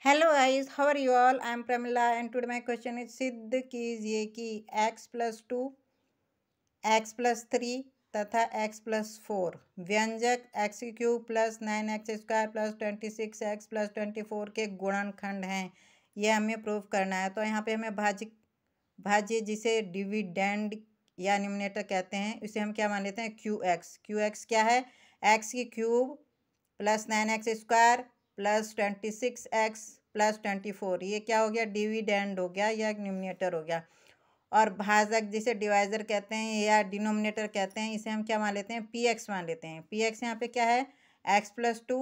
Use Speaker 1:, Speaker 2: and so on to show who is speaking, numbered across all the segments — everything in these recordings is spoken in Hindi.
Speaker 1: Hello guys, how are you all? I am Pramila and today my question is सिद्ध कीजिए कि x+2, x+3 तथा x+4 व्यंजक x³ plus 9x² plus 26x plus 24 के गुणनखंड हैं। यह हमें प्रूव करना है। तो यहाँ पे हमें भाज्य जिसे डिविडेंड या न्यूमरेटर कहते हैं, इसे हम क्या मान लेते हैं? QX क्या है? x³ plus 9x² plus 26x plus 24, ये क्या हो गया? डिविडेंड हो गया या न्यूमरेटर हो गया। और भाजक जिसे डिवाइजर कहते हैं या डिनोमिनेटर कहते हैं, इसे हम क्या मान लेते हैं? PX मान लेते हैं। PX यहाँ पे क्या है? x+2,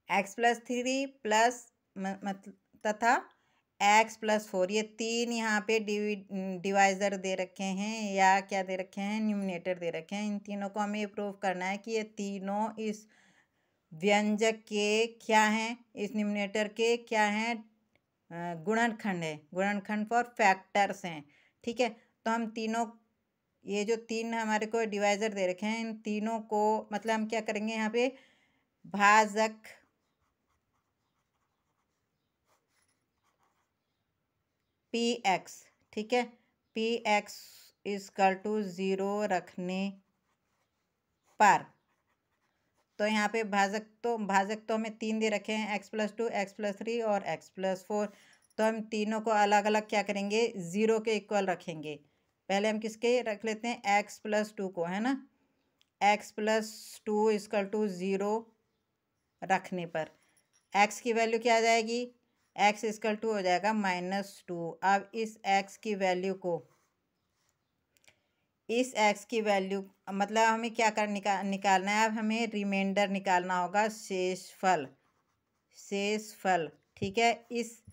Speaker 1: x+3 प्लस तथा x+4, ये तीन यहाँ पे डिवाइजर दे रखे हैं या क्या दे रखे हैं? न्यूमरेटर दे रखे हैं। इन तीनों को हमें प्रूव करना है कि ये तीनों इस व्यंजक के क्या हैं? इस न्यूमरेटर के क्या हैं? गुणनखंड है। गुणनखंड फॉर फैक्टर्स हैं। ठीक है, तो हम तीनों, ये जो तीन हमारे को डिवाइजर दे रखे हैं, इन तीनों को मतलब हम क्या करेंगे? यहाँ पे भाजक PX, ठीक है, PX = 0 रखने पर, तो यहाँ पे भाजक तो हमें तीन दे रखे हैं, x+2, x+3 और x+4। तो हम तीनों को अलग अलग क्या करेंगे? 0 के इक्वल रखेंगे। पहले हम किसके रख लेते हैं? x+2 को, है ना। x+2 = 0 रखने पर x की वैल्यू क्या आ जाएगी? x = हो जाएगा -2। अब इस x की वैल्यू को, इस x की वैल्यू मतलब हमें क्या निकालना है? अब हमें रिमाइंडर निकालना होगा, शेषफल। ठीक है, इस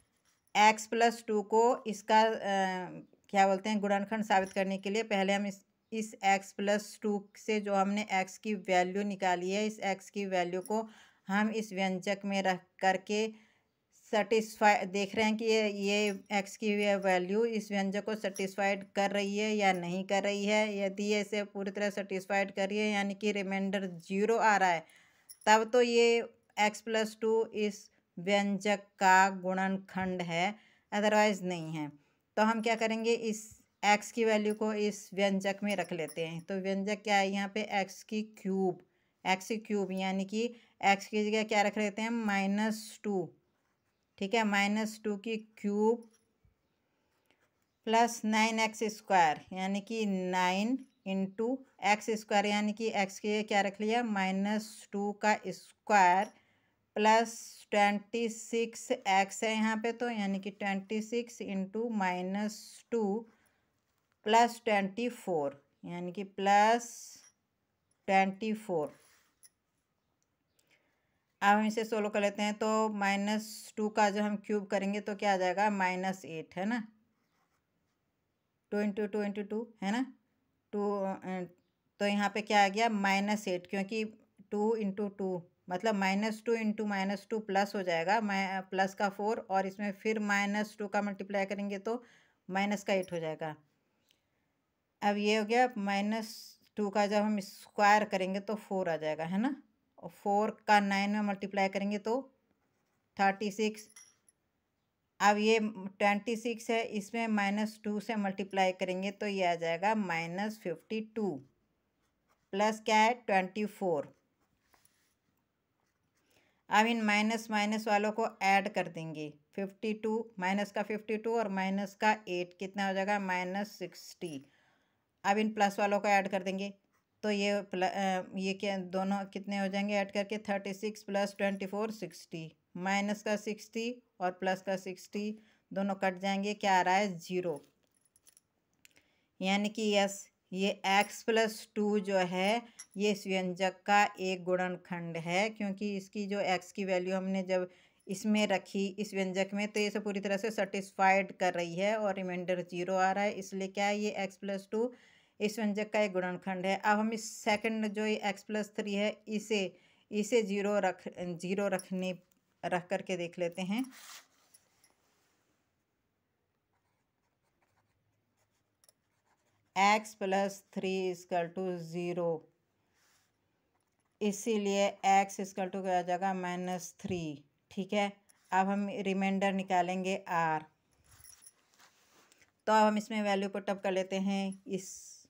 Speaker 1: x+2 को इसका क्या बोलते हैं? गुणनखंड साबित करने के लिए पहले हम इस x+2 से जो हमने x की वैल्यू निकाली है, इस x की वैल्यू को हम इस व्यंजक में रख करके सेटिस्फाई देख रहे हैं कि ये x की वैल्यू इस व्यंजक को सेटिस्फाइड कर रही है या नहीं कर रही है। यदि ये इसे पूरी तरह सेटिस्फाइड कर रही है, यानी कि रिमाइंडर 0 आ रहा है, तब तो ये x+2 इस व्यंजक का गुणनखंड है, अदरवाइज नहीं है। तो हम क्या करेंगे? इस x की वैल्यू को इस व्यंजक में रख लेते हैं। तो व्यंजक क्या है यहाँ पे? x³ यानी कि x की जगह क्या रख लेते हैं? -2, ठीक है, -2 की क्यूब प्लस 9x² यानी कि 9 इंटू x² यानी कि x के क्या रख लिया? -2 का स्क्वायर प्लस 26x है यहाँ पे, तो यानी कि 26 इंटू -2 प्लस 24 यानी कि प्लस 24। अब हम इसे सोल्व कर लेते हैं। तो -2 का जब हम क्यूब करेंगे तो क्या आ जाएगा? -8, है ना। 2 इंटू 2 इंटू 2, है ना। 2, तो यहाँ पे क्या आ गया? -8, क्योंकि 2 इंटू 2 मतलब -2 इंटू -2 प्लस हो जाएगा, प्लस का 4, और इसमें फिर -2 का मल्टीप्लाई करेंगे तो माइनस का 8 हो जाएगा। अब ये हो गया। -2 का जब हम स्क्वायर करेंगे तो 4 आ जाएगा, है ना। और 4 का 9 में मल्टीप्लाई करेंगे तो 36। अब ये 26 है, इसमें -2 से मल्टीप्लाई करेंगे तो ये आ जाएगा -52 प्लस क्या है? 24। अब इन माइनस माइनस वालों को ऐड कर देंगे। 52 माइनस का 52 और माइनस का 8 कितना हो जाएगा? -60। अब इन प्लस वालों को ऐड कर देंगे तो ये क्या दोनों कितने हो जाएंगे ऐड करके? 36 प्लस 24 60, माइनस का 60 और प्लस का 60 दोनों कट जाएंगे, क्या आ रहा है? 0। यानी कि यस, ये x+2 जो है ये इस व्यंजक का एक गुणनखंड है, क्योंकि इसकी जो x की वैल्यू हमने जब इसमें रखी इस व्यंजक में, तो ये सब पूरी तरह से सेटिस्फाइड कर रही है और रिमाइंडर 0 आ रहा है, इसलिए क्या है? ये x+2 इस व्यंजक का एक गुणनखंड है। अब हम इस सेकंड जो ये x+3 है, इसे 0 रख करके देख लेते हैं। x+3 = 0, इसीलिए x = क्या आ जाएगा? -3, ठीक है। अब हम रिमाइंडर निकालेंगे आर। तो अब हम इसमें वैल्यू पुटअप कर लेते हैं इस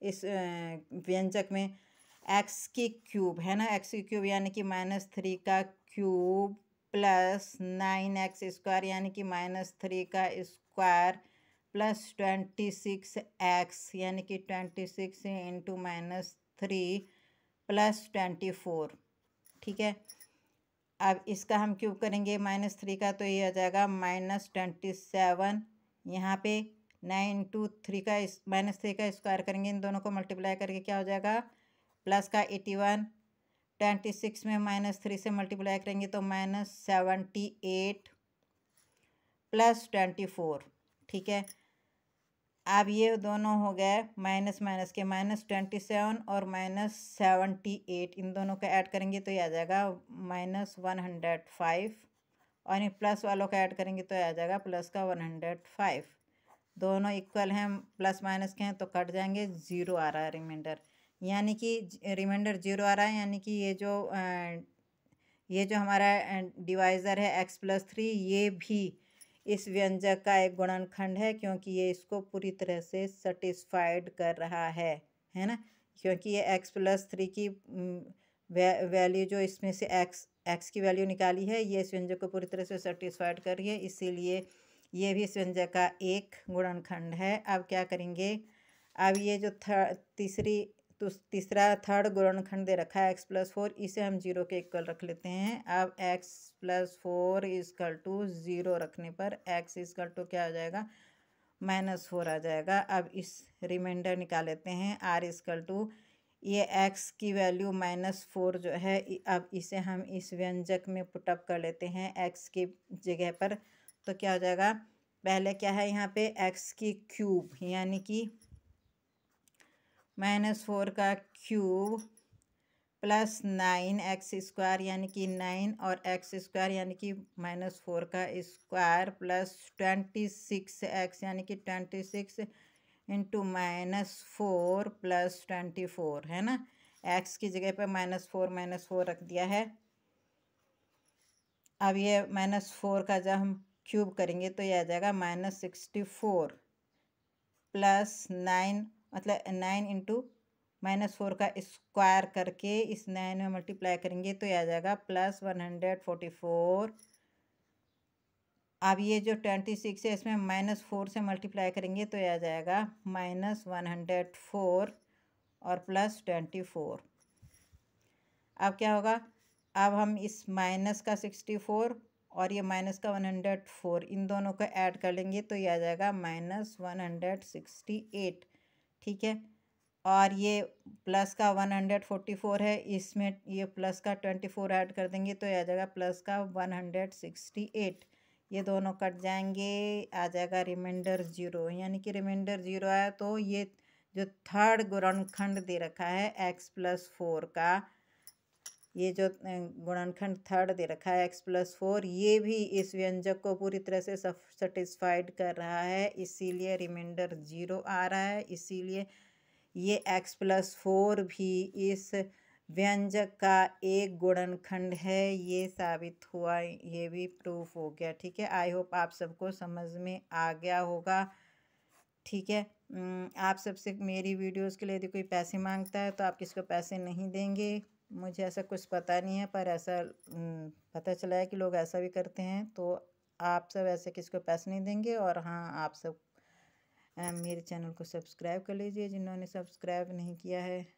Speaker 1: व्यंजक में। एक्स की क्यूब है ना, एक्स की क्यूब यानी कि -3 का क्यूब प्लस 9x स्क्वायर यानी कि -3 का स्क्वायर प्लस 26x यानी कि 26 इंटू -3 प्लस 24। ठीक है, अब इसका हम क्यूब करेंगे -3 का, तो ये आ जाएगा -27। यहाँ पे 9 इंटू 3 का -3 का स्क्वायर करेंगे, इन दोनों को मल्टीप्लाई करके क्या हो जाएगा प्लस का 81। 26 में -3 से मल्टीप्लाई करेंगे तो -78 प्लस 24। ठीक है, अब ये दोनों हो गए माइनस माइनस के -27 और -78, इन दोनों का ऐड करेंगे तो ये आ जाएगा -105 और इन प्लस वालों का ऐड करेंगे तो आ जाएगा प्लस का 105। दोनों इक्वल हैं, प्लस माइनस के हैं तो कट जाएंगे, ज़ीरो आ रहा है रिमाइंडर। यानी कि रिमाइंडर ज़ीरो आ रहा है, यानी कि ये जो हमारा डिवाइज़र है x+3 ये भी इस व्यंजक का एक गुणनखंड है, क्योंकि ये इसको पूरी तरह से सेटिस्फाइड कर रहा है ना। क्योंकि ये x+3 की वैल्यू जो इसमें से x की वैल्यू निकाली है, ये इस व्यंजक को पूरी तरह से सेटिस्फाइड कर रही है, इसीलिए ये भी इस व्यंजक का एक गुणनखंड है। अब क्या करेंगे, अब ये जो तीसरा थर्ड गुणनखंड दे रखा है x+4, इसे हम 0 के इक्वल रख लेते हैं। अब x+4 इजकल टू 0 रखने पर x इजकल टू क्या हो जाएगा -4 आ जाएगा। अब इस रिमाइंडर निकाल लेते हैं r इजकल टू ये x की वैल्यू -4 जो है, अब इसे हम इस व्यंजक में पुटअप कर लेते हैं x की जगह पर। तो क्या हो जाएगा, पहले क्या है यहाँ पे x की क्यूब यानी कि -4 का क्यूब प्लस 9x स्क्वायर यानी कि 9 और x स्क्वायर यानी कि -4 का स्क्वायर प्लस 26x यानी कि 26 इंटू -4 प्लस 24 है ना। x की जगह पर -4 रख दिया है। अब ये -4 का जब हम क्यूब करेंगे तो ये आ जाएगा -64 प्लस 9, मतलब 9 इंटू -4 का स्क्वायर करके इस 9 में मल्टीप्लाई करेंगे तो ये आ जाएगा प्लस 144। अब ये जो 26 है इसमें -4 से मल्टीप्लाई करेंगे तो ये आ जाएगा -104 और प्लस 24। अब क्या होगा, अब हम इस माइनस का 64 और ये माइनस का 104 इन दोनों को ऐड कर लेंगे तो ये आ जाएगा -168। ठीक है, और ये प्लस का 144 है, इसमें ये प्लस का 24 ऐड कर देंगे तो ये आ जाएगा प्लस का 168। ये दोनों कट जाएंगे, आ जाएगा रिमाइंडर 0। यानी कि रिमाइंडर 0 आया तो ये जो थर्ड गुणनखंड दे रखा है x+4 का, ये जो गुणनखंड थर्ड दे रखा है x+4, ये भी इस व्यंजक को पूरी तरह से सेटिस्फाइड कर रहा है, इसीलिए रिमाइंडर 0 आ रहा है। इसीलिए ये x+4 भी इस व्यंजक का एक गुणनखंड है, ये साबित हुआ, ये भी प्रूफ हो गया। ठीक है, आई होप आप सबको समझ में आ गया होगा। ठीक है, आप सबसे मेरी वीडियोस के लिए यदि कोई पैसे मांगता है तो आप किसको पैसे नहीं देंगे, मुझे ऐसा कुछ पता नहीं है, पर ऐसा पता चला है कि लोग ऐसा भी करते हैं। तो आप सब ऐसे किसको पैसे नहीं देंगे। और हाँ, आप सब मेरे चैनल को सब्सक्राइब कर लीजिए जिन्होंने सब्सक्राइब नहीं किया है।